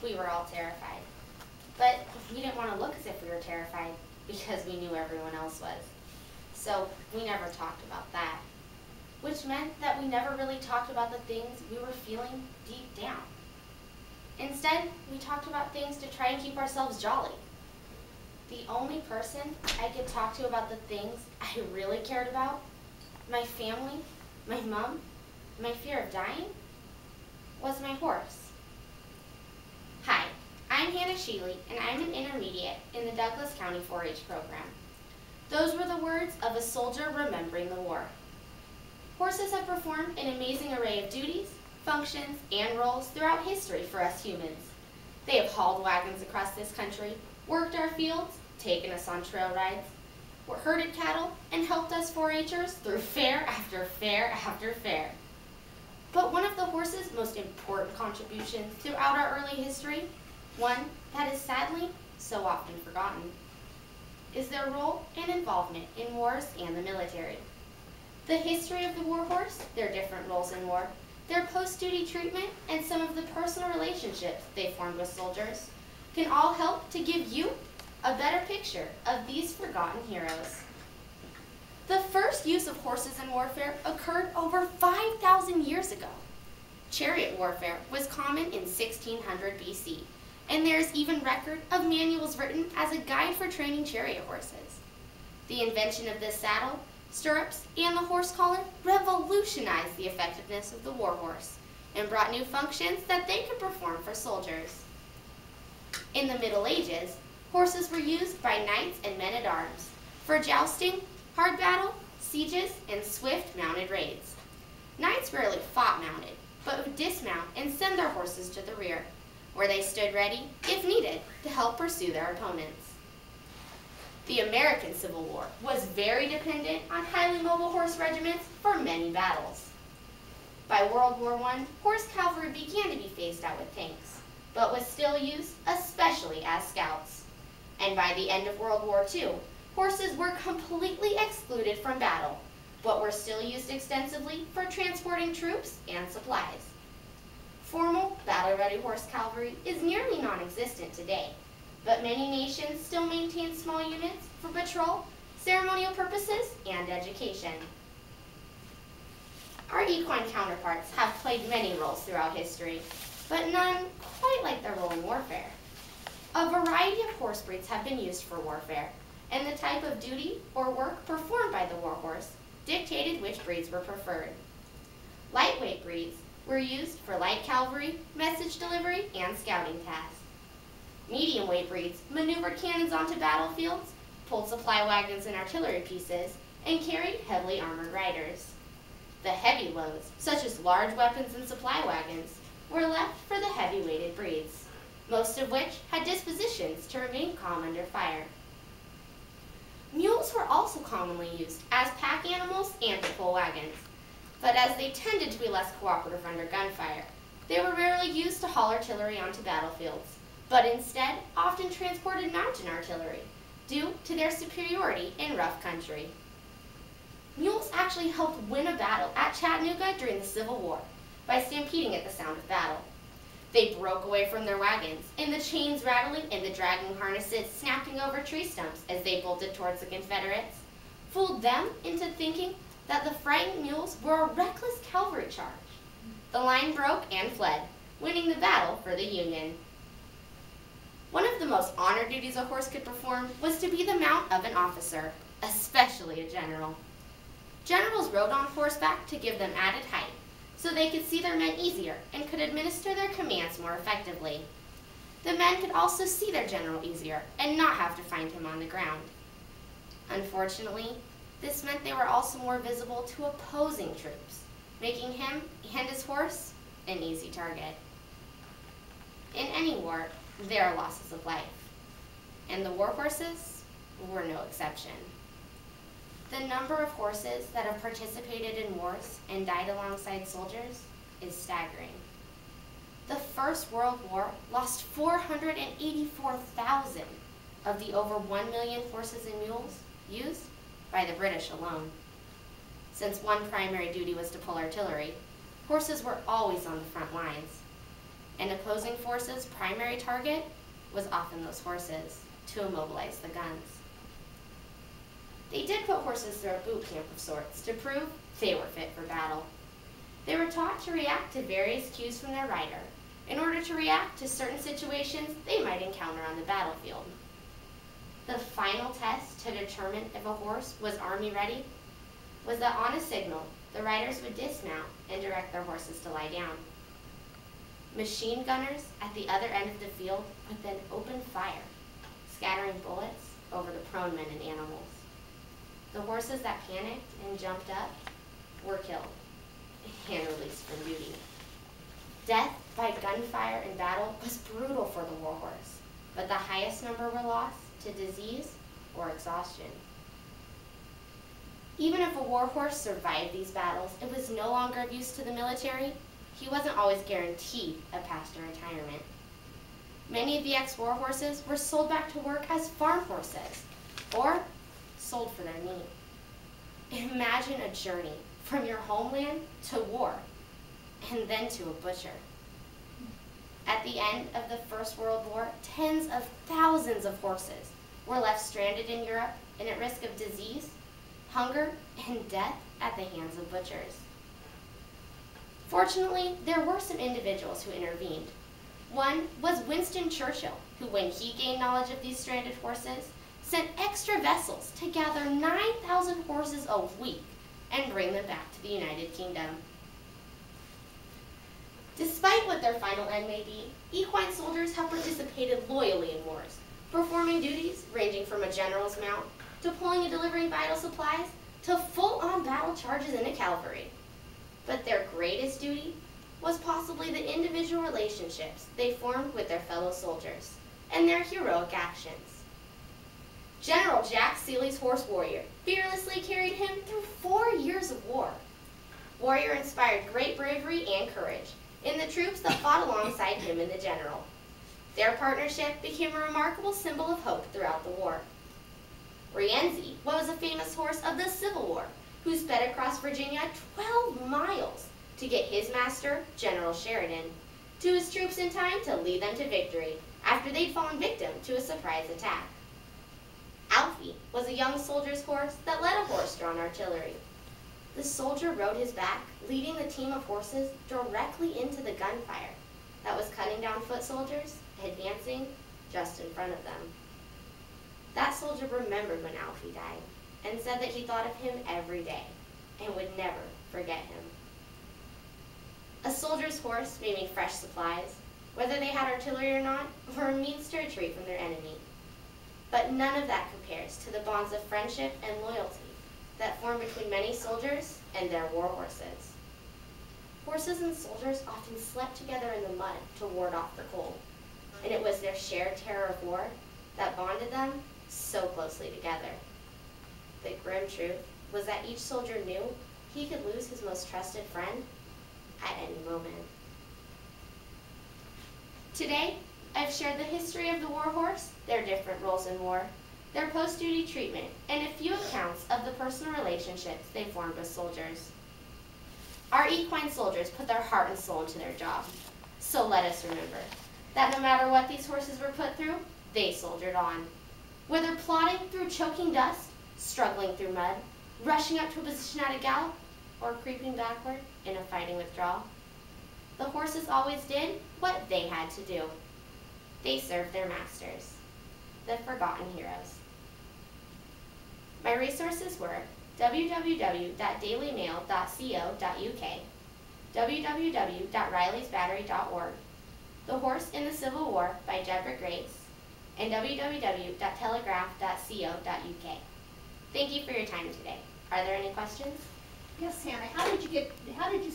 we were all terrified. But we didn't want to look as if we were terrified because we knew everyone else was. So we never talked about that, which meant that we never really talked about the things we were feeling deep down. Instead, we talked about things to try and keep ourselves jolly. The only person I could talk to about the things I really cared about, my family, my mom, my fear of dying, was my horse. Hi, I'm Hannah Sheely, and I'm an intermediate in the Douglas County 4-H program. Those were the words of a soldier remembering the war. Horses have performed an amazing array of duties, functions, and roles throughout history for us humans. They have hauled wagons across this country, worked our fields, taken us on trail rides, herded cattle, and helped us 4-Hers through fair after fair after fair. But one of the horse's most important contributions throughout our early history, one that is sadly so often forgotten, is their role and involvement in wars and the military. The history of the warhorse, their different roles in war, their post-duty treatment, and some of the personal relationships they formed with soldiers can all help to give you a better picture of these forgotten heroes. The first use of horses in warfare occurred over 5,000 years ago. Chariot warfare was common in 1600 BC, and there is even record of manuals written as a guide for training chariot horses. The invention of this saddle, stirrups, and the horse collar revolutionized the effectiveness of the warhorse and brought new functions that they could perform for soldiers. In the Middle Ages, horses were used by knights and men-at-arms for jousting, hard battle, sieges, and swift mounted raids. Knights rarely fought mounted, but would dismount and send their horses to the rear, where they stood ready, if needed, to help pursue their opponents. The American Civil War was very dependent on highly mobile horse regiments for many battles. By World War I, horse cavalry began to be phased out with tanks, but was still used, especially as scouts. And by the end of World War II, horses were completely excluded from battle, but were still used extensively for transporting troops and supplies. Formal, battle-ready horse cavalry is nearly non-existent today, but many nations still maintain small units for patrol, ceremonial purposes, and education. Our equine counterparts have played many roles throughout history, but none quite like their role in warfare. A variety of horse breeds have been used for warfare, and the type of duty or work performed by the warhorse dictated which breeds were preferred. Lightweight breeds were used for light cavalry, message delivery, and scouting tasks. Medium-weight breeds maneuvered cannons onto battlefields, pulled supply wagons and artillery pieces, and carried heavily armored riders. The heavy loads, such as large weapons and supply wagons, were left for the heavy-weighted breeds, most of which had dispositions to remain calm under fire. Mules were also commonly used as pack animals and to pull wagons, but as they tended to be less cooperative under gunfire, they were rarely used to haul artillery onto battlefields, but instead often transported mountain artillery, due to their superiority in rough country. Mules actually helped win a battle at Chattanooga during the Civil War by stampeding at the sound of battle. They broke away from their wagons, and the chains rattling and the dragging harnesses snapping over tree stumps as they bolted towards the Confederates fooled them into thinking that the frightened mules were a reckless cavalry charge. The line broke and fled, winning the battle for the Union. One of the most honored duties a horse could perform was to be the mount of an officer, especially a general. Generals rode on horseback to give them added height, so they could see their men easier and could administer their commands more effectively. The men could also see their general easier and not have to find him on the ground. Unfortunately, this meant they were also more visible to opposing troops, making him and his horse an easy target. In any war, there are losses of life, and the war horses were no exception. The number of horses that have participated in wars and died alongside soldiers is staggering. The First World War lost 484,000 of the over 1 million horses and mules used by the British alone. Since one primary duty was to pull artillery, horses were always on the front lines. and opposing forces' primary target was often those horses to immobilize the guns. They did put horses through a boot camp of sorts to prove they were fit for battle. They were taught to react to various cues from their rider in order to react to certain situations they might encounter on the battlefield. The final test to determine if a horse was army ready was that on a signal, the riders would dismount and direct their horses to lie down. Machine gunners at the other end of the field would then open fire, scattering bullets over the prone men and animals. The horses that panicked and jumped up were killed and released from duty. Death by gunfire in battle was brutal for the warhorse, but the highest number were lost to disease or exhaustion. Even if a warhorse survived these battles, it was no longer of use to the military. He wasn't always guaranteed a path to retirement. Many of the ex-warhorses were sold back to work as farm horses, or sold for their meat. Imagine a journey from your homeland to war, and then to a butcher. At the end of the First World War, tens of thousands of horses were left stranded in Europe and at risk of disease, hunger, and death at the hands of butchers. Fortunately, there were some individuals who intervened. One was Winston Churchill, who, when he gained knowledge of these stranded horses, sent extra vessels to gather 9,000 horses a week and bring them back to the United Kingdom. Despite what their final end may be, equine soldiers have participated loyally in wars, performing duties ranging from a general's mount to pulling and delivering vital supplies to full-on battle charges in a cavalry. But their greatest duty was possibly the individual relationships they formed with their fellow soldiers and their heroic actions. General Jack Seeley's horse Warrior fearlessly carried him through 4 years of war. Warrior inspired great bravery and courage in the troops that fought alongside him and the general. Their partnership became a remarkable symbol of hope throughout the war. Rienzi was a famous horse of the Civil War who sped across Virginia 12 miles to get his master, General Sheridan, to his troops in time to lead them to victory after they'd fallen victim to a surprise attack. Alfie was a young soldier's horse that led a horse-drawn artillery. The soldier rode his back, leading the team of horses directly into the gunfire that was cutting down foot soldiers, advancing just in front of them. That soldier remembered when Alfie died and said that he thought of him every day and would never forget him. A soldier's horse may mean fresh supplies, whether they had artillery or not, or a means to retreat from their enemy. But none of that compares to the bonds of friendship and loyalty that form between many soldiers and their war horses. Horses and soldiers often slept together in the mud to ward off the cold, and it was their shared terror of war that bonded them so closely together. The grim truth was that each soldier knew he could lose his most trusted friend at any moment. Today, I've shared the history of the warhorse, their different roles in war, their post-duty treatment, and a few accounts of the personal relationships they formed with soldiers. Our equine soldiers put their heart and soul into their job, so let us remember that no matter what these horses were put through, they soldiered on. Whether plodding through choking dust, struggling through mud, rushing up to a position at a gallop, or creeping backward in a fighting withdrawal, the horses always did what they had to do. They served their masters, the forgotten heroes. My resources were www.dailymail.co.uk, www.rileysbattery.org, The Horse in the Civil War by Deborah Grace, and www.telegraph.co.uk. Thank you for your time today. Are there any questions? Yes, Hannah. How did you